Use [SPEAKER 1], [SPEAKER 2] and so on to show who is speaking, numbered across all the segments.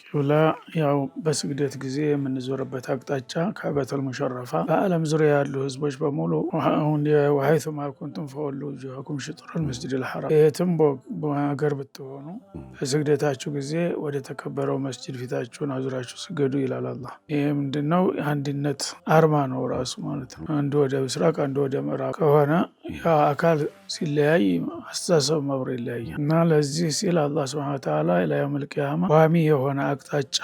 [SPEAKER 1] ቂብላ ያው በስግደት ጊዜ የምንዞርበት አቅጣጫ ካዕበተል ሙሸረፋ በዓለም ዙሪያ ያሉ ህዝቦች በሙሉ ወሐይቱማ ኩንቱም ፈወሉ ውጁሀኩም ሸጥረል መስጂዲል ሐራም፣ የትም ሀገር ብትሆኑ በስግደታችሁ ጊዜ ወደ ተከበረው መስጂድ ፊታችሁን አዙራችሁ ስገዱ ይላል አላህ። ይህ ምንድነው? አንድነት አርማ ነው ራሱ ማለት ነው። አንዱ ወደ ምስራቅ አንዱ ወደ ምዕራብ ከሆነ ያ አካል ሲለያይ አስተሳሰብ መብሮ ይለያያል እና ለዚህ ሲል አላህ ሱብሓነሁ ወተዓላ ለየውመል ቂያማ ቋሚ የሆነ አቅጣጫ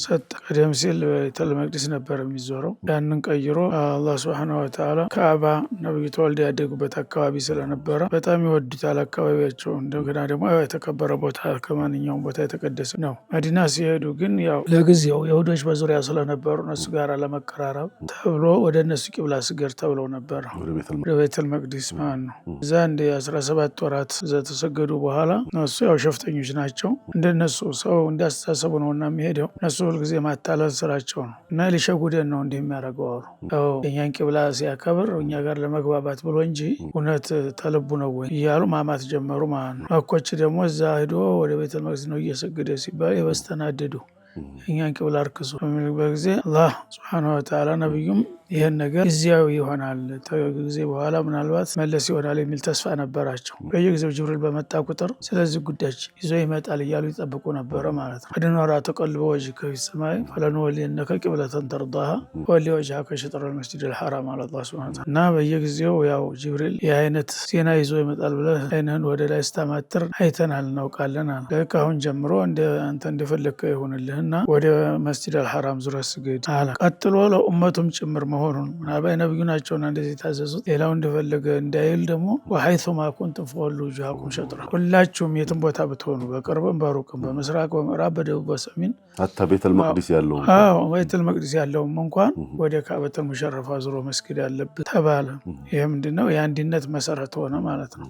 [SPEAKER 1] ሰጠ። ቀደም ሲል ቤተል መቅዲስ ነበር የሚዞረው። ያንን ቀይሮ አላህ ሱብሓነሁ ወተዓላ ካዕባ ነብዩ ተወልደው ያደጉበት አካባቢ ስለነበረ በጣም ይወዱታል አካባቢያቸው። እንደገና ደግሞ የተከበረ ቦታ ከማንኛውም ቦታ የተቀደሰ ነው። መዲና ሲሄዱ ግን ያው ለጊዜው የሁዶች በዙሪያ ስለነበሩ እነሱ ጋር ለመቀራረብ ተብሎ ወደ እነሱ ቂብላ ስገድ ተብለው ነበር ወደ ቤተል መቅዲስ ማለት ነው። እዛ እንደ 17 ወራት እዛ ተሰገዱ በኋላ እነሱ ያው ሸፍተኞች ናቸው። እንደነሱ ሰው እንዳስተሳሰቡ ነው እና የሚሄደው እነሱ ሁልጊዜ ማታለል ስራቸው ነው እና ሊሸጉደን ነው እንዲህ የሚያደርገው አሉ። ያው የኛን ቂብላ ሲያከብር እኛ ጋር ለመግባባት ብሎ እንጂ እውነት ተልቡ ነው ወይ እያሉ ማማት ጀመሩ ማለት ነው። መኮች ደግሞ እዛ ሄዶ ወደ ቤተል መቅዲስ ነው እየሰገደ ሲባል የበስተናደዱ እኛን ቂብላ አርክሱ በሚልበት ጊዜ አላህ ሱብሓነሁ ወተዓላ ነብዩም ይህን ነገር ጊዜያዊ ይሆናል ከጊዜ በኋላ ምናልባት መለስ ይሆናል የሚል ተስፋ ነበራቸው። በየጊዜው ጅብሪል በመጣ ቁጥር ስለዚህ ጉዳይ ይዞ ይመጣል እያሉ ይጠብቁ ነበረ ማለት ነው። ቀድ ነራ ተቀልበ ወጅሀከ ፊሰማኢ ፈለንወሊየነከ ቂብለተን ተርዳሃ ፈወሊ ወጅሀከ ሸጥረል መስጂዲል ሐራም አለ አላህ ሱብሓነሁ ወተዓላ። እና በየጊዜው ያው ጅብሪል የአይነት ዜና ይዞ ይመጣል ብለህ አይንህን ወደ ላይ ስታማትር አይተናል እናውቃለን አለ። ልክ አሁን ጀምሮ አንተ እንደፈለግከው ይሁንልህና ወደ መስጂዲል ሐራም ዙረህ ስገድ አለ። ቀጥሎ ለኡመቱም ጭምር መሆኑን ምናልባት ነብዩ ናቸውና እንደዚህ የታዘዙት ሌላው እንደፈለገ እንዳይል ደግሞ ወሐይቱማ ኩንቱም ፈወሉ ውጁሀኩም ሸጥረሁ፣ ሁላችሁም የትም ቦታ ብትሆኑ በቅርብም በሩቅም በምስራቅ በምዕራብ በደቡብ በሰሜን
[SPEAKER 2] ሐታ ቤተል መቅዲስ ያለው
[SPEAKER 1] ቤተል መቅዲስ ያለውም እንኳን ወደ ካዕበተል ሙሸረፋ ዙሮ መስገድ ያለበት ተባለ። ይህ ምንድነው? የአንድነት መሰረት ሆነ ማለት ነው።